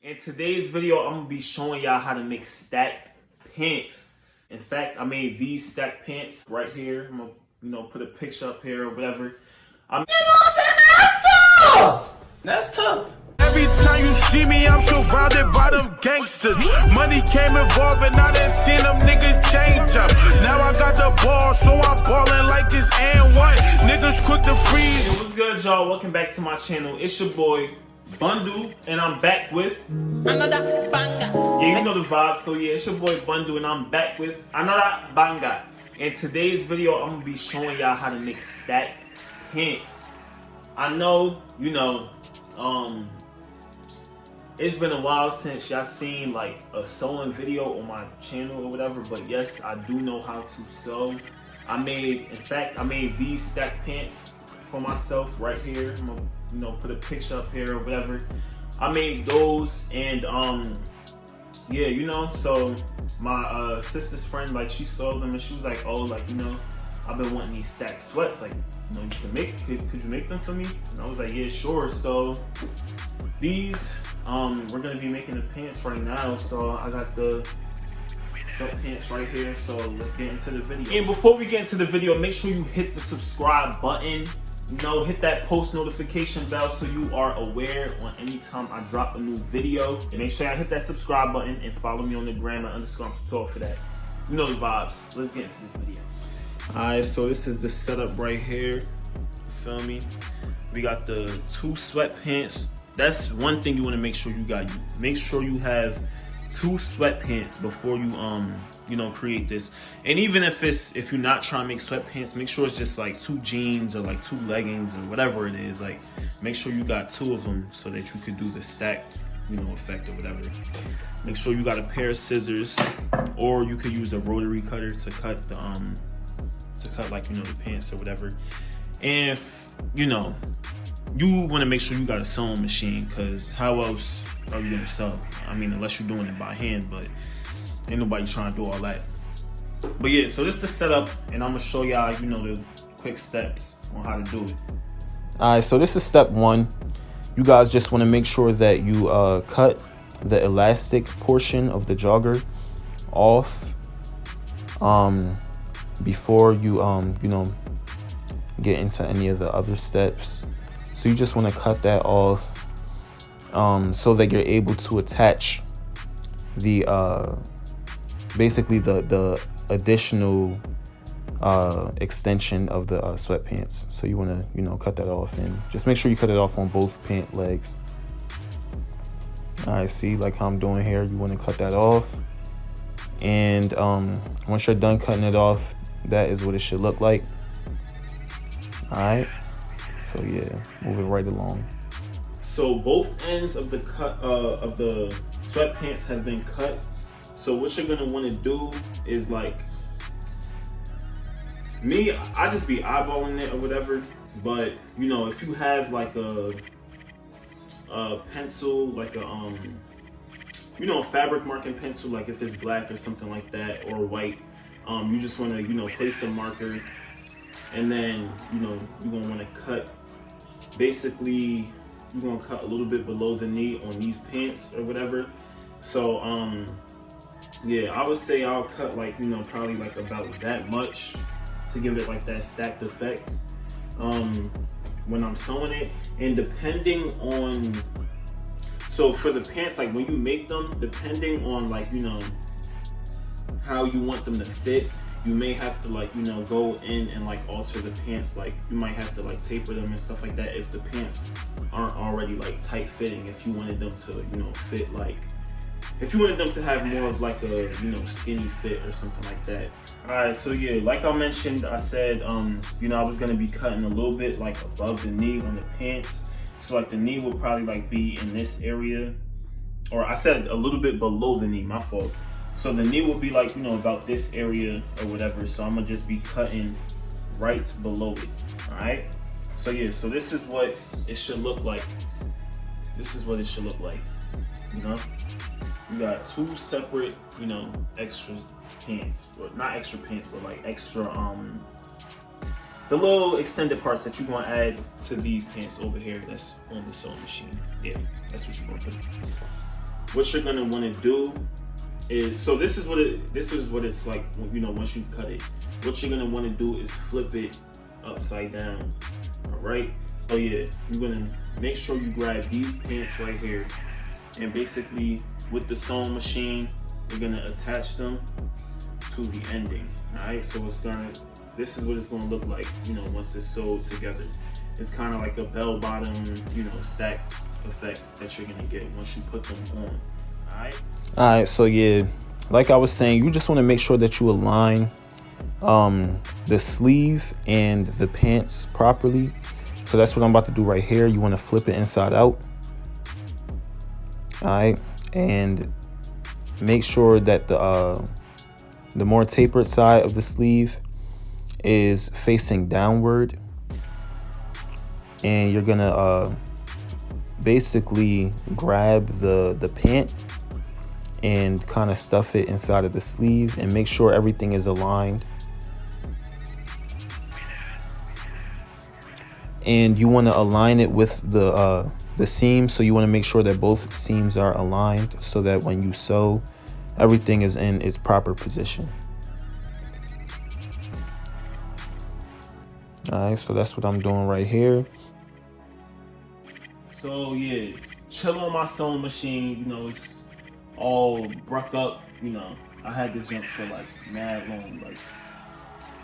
In today's video, I'm gonna be showing y'all how to make stacked pants. In fact, I made these stacked pants right here. I'm gonna, put a picture up here or whatever. You know what I'm saying? That's tough! That's tough. Every time you see me, I'm surrounded by them gangsters. Money came involved and I done seen them niggas change up. Now I got the ball, so I'm balling like it's and what? Niggas quick to freeze. Hey, what's good, y'all? Welcome back to my channel. It's your boy, Bundle, and I'm back with Another banger. Yeah, you know the vibes. So yeah, it's your boy Bundle, and I'm back with another banger. In today's video, I'm gonna be showing y'all how to make stacked pants. I know, it's been a while since y'all seen like a sewing video on my channel or whatever, but yes, I do know how to sew. I made these stacked pants for myself right here. I'm gonna, put a picture up here or whatever. I made those, and so my sister's friend, like, she saw them and she was like, oh, like, I've been wanting these stacked sweats, like, you can make, could you make them for me? And I was like, yeah, sure. So these, we're gonna be making the pants right now. So I got the sweatpants right here. So let's get into the video. And before we get into the video, make sure you hit the subscribe button. Hit that post notification bell so you are aware on any time I drop a new video. And make sure I hit that subscribe button and follow me on the gram at _tutorial for that. You know the vibes. Let's get into the video. Alright, so this is the setup right here. You feel me? We got the two sweatpants. That's one thing you want to make sure you got. Make sure you have two sweatpants before you create this. And even if you're not trying to make sweatpants, make sure it's just like two jeans or like two leggings or whatever it is. Like, make sure you got two of them so that you could do the stacked effect or whatever. Make sure you got a pair of scissors, or you could use a rotary cutter to cut the the pants or whatever. And if you want to make sure you got a sewing machine, because how else are you gonna sew? I mean, unless you're doing it by hand, but ain't nobody trying to do all that. But yeah, so this is the setup, and I'm gonna show y'all, the quick steps on how to do it. All right, so this is step one. You guys just want to make sure that you cut the elastic portion of the jogger off before you get into any of the other steps. So you just want to cut that off so that you're able to attach the basically the additional extension of the sweatpants. So you want to cut that off, and just make sure you cut it off on both pant legs. All right, see, like how I'm doing here, you want to cut that off, and once you're done cutting it off, that is what it should look like. All right, so yeah, moving right along. So both ends of the cut of the sweatpants have been cut. So what you're gonna want to do is, like me, I just be eyeballing it or whatever. But if you have like a pencil, like a a fabric marking pencil, like if it's black or something like that, or white, you just want to place a marker, and then you're gonna want to cut. Basically, you're gonna cut a little bit below the knee on these pants or whatever. So yeah, I would say I'll cut like probably like about that much to give it like that stacked effect when I'm sewing it. And depending on, so for the pants, like when you make them, depending on like how you want them to fit, you may have to like go in and like alter the pants. Like you might have to like taper them and stuff like that if the pants aren't already like tight fitting. If you wanted them to fit, like if you wanted them to have more of like a skinny fit or something like that. All right, so yeah, like I mentioned, I said I was gonna be cutting a little bit like above the knee on the pants. So like the knee will probably like be in this area, or I said a little bit below the knee, my fault. So the knee will be like, about this area or whatever. So I'm gonna just be cutting right below it, all right? So yeah, so this is what it should look like. This is what it should look like, You got two separate, extra pants, or not extra pants, but like extra, the little extended parts that you're gonna add to these pants over here that's on the sewing machine. Yeah, that's what you're gonna put. what you're gonna want to do is, so this is what it's like, you know, once you've cut it. What you're gonna want to do is flip it upside down. All right. Oh yeah, you're gonna make sure you grab these pants right here, and basically with the sewing machine, you're gonna attach them to the ending. All right. So this is what it's gonna look like, you know, once it's sewed together. It's kind of like a bell bottom, you know, stack effect that you're gonna get once you put them on. All right, so yeah, like I was saying, you just want to make sure that you align the sleeve and the pants properly. So that's what I'm about to do right here. You want to flip it inside out. All right, and make sure that the more tapered side of the sleeve is facing downward, and you're gonna basically grab the pant and kind of stuff it inside of the sleeve, and make sure everything is aligned. And you want to align it with the seam, so you want to make sure that both seams are aligned, so that when you sew, everything is in its proper position. All right, so that's what I'm doing right here. So yeah, chill on my sewing machine. You know, it's all bruck up. You know, I had this jump for like mad long. Like,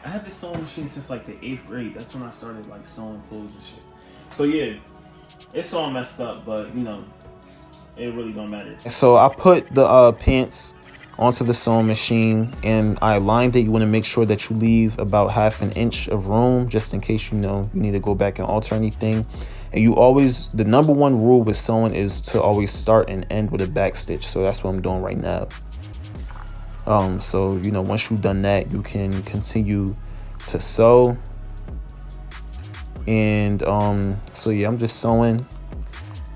I had this sewing machine since like the 8th grade. That's when I started like sewing clothes and shit. So yeah, it's all messed up, but you know, it really don't matter. So I put the pants onto the sewing machine and I aligned it. You want to make sure that you leave about 1/2 inch of room, just in case, you know, you need to go back and alter anything. And you always, the number one rule with sewing is to always start and end with a back stitch. So that's what I'm doing right now. So, you know, once you've done that, you can continue to sew. And so yeah, I'm just sewing,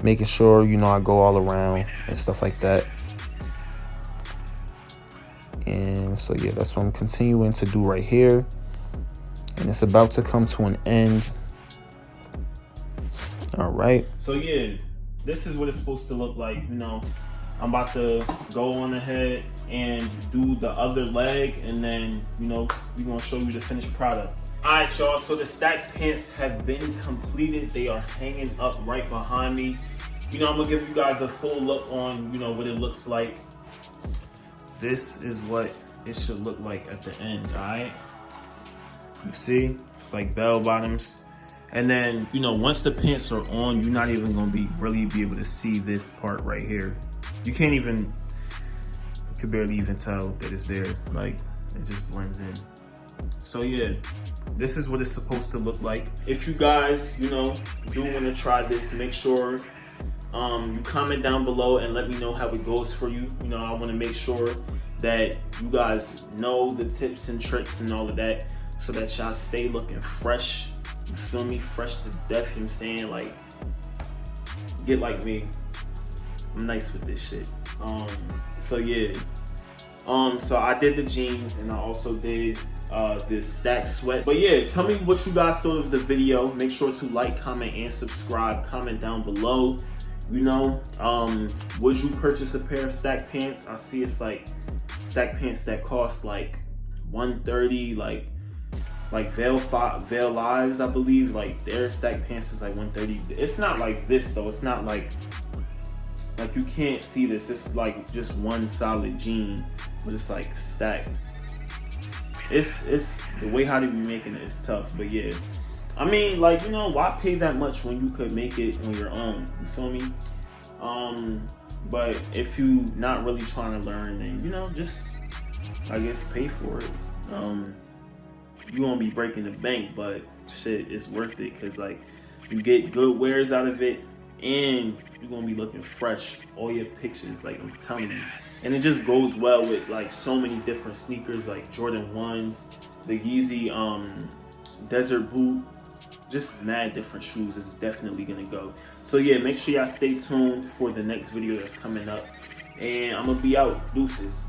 making sure, you know, I go all around and stuff like that. And so yeah, that's what I'm continuing to do right here, and it's about to come to an end. All right, so yeah, this is what it's supposed to look like. You know, I'm about to go on ahead and do the other leg, and then, you know, we're gonna show you the finished product. All right, y'all, so the stacked pants have been completed. They are hanging up right behind me. You know, I'm gonna give you guys a full look on, you know, what it looks like. This is what it should look like at the end. All right, you see, it's like bell bottoms. And then, you know, once the pants are on, you're not even gonna really be able to see this part right here. You can't even, you can barely even tell that it's there. Like, it just blends in. So yeah, this is what it's supposed to look like. If you guys, you know, do want to try this, make sure you comment down below and let me know how it goes for you. You know, I want to make sure that you guys know the tips and tricks and all of that, so that y'all stay looking fresh. You feel me? Fresh to death, you know what I'm saying? Like, get like me. I'm nice with this shit. So yeah. So I did the jeans, and I also did this stack sweat. But yeah, tell me what you guys thought of the video. Make sure to like, comment, and subscribe. Comment down below. You know, would you purchase a pair of stack pants? I see it's like stack pants that cost like $130, like Veil Lives, I believe. Like, their stack pants is like $130. It's not like this though. It's not like you can't see this. It's like just one solid jean, but it's like stacked. It's the way how they be making it is tough. But yeah, I mean, like, you know, why pay that much when you could make it on your own? You feel me? But if you not really trying to learn, then, you know, just, I guess, pay for it. You won't be breaking the bank, but shit, it's worth it, because like, you get good wears out of it, and you're gonna be looking fresh. All your pictures, like, I'm telling you. And it just goes well with like so many different sneakers, like Jordan 1s, the Yeezy Desert Boot, just mad different shoes. It's definitely gonna go. So yeah, make sure y'all stay tuned for the next video that's coming up, and I'm gonna be out. Deuces.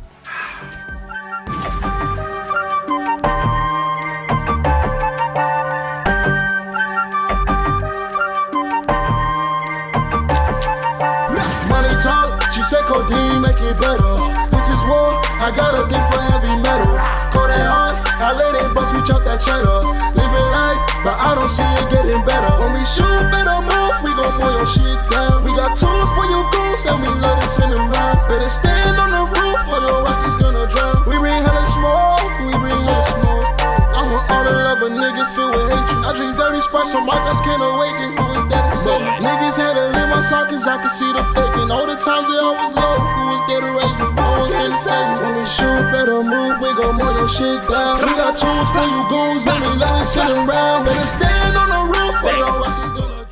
Money talk, she said codeine. make it better. This is war, I got a gift for heavy metal. Go that hard, I let it bust, reach out that cheddar. Living life, but I don't see it getting better. When we shoot better move, we gon' mow your shit down. We got tools for your goons, and we let it send them rounds. Better stand on the roof, or your ass is gonna drown. We bring hella smoke, we bring hella smoke. I want all the love, but niggas filled with hatred. I drink dirty Sprite so my guys can't awaken. Who is that to say? Niggas had to live my sockets, I could see the faking. All the times that I was low, who was there to raise me? No one can save me. When we shoot, better move, we gon' mow your shit down. We got tools for you goons, and we let it sit around. Better stand on the roof, or your ass is gonna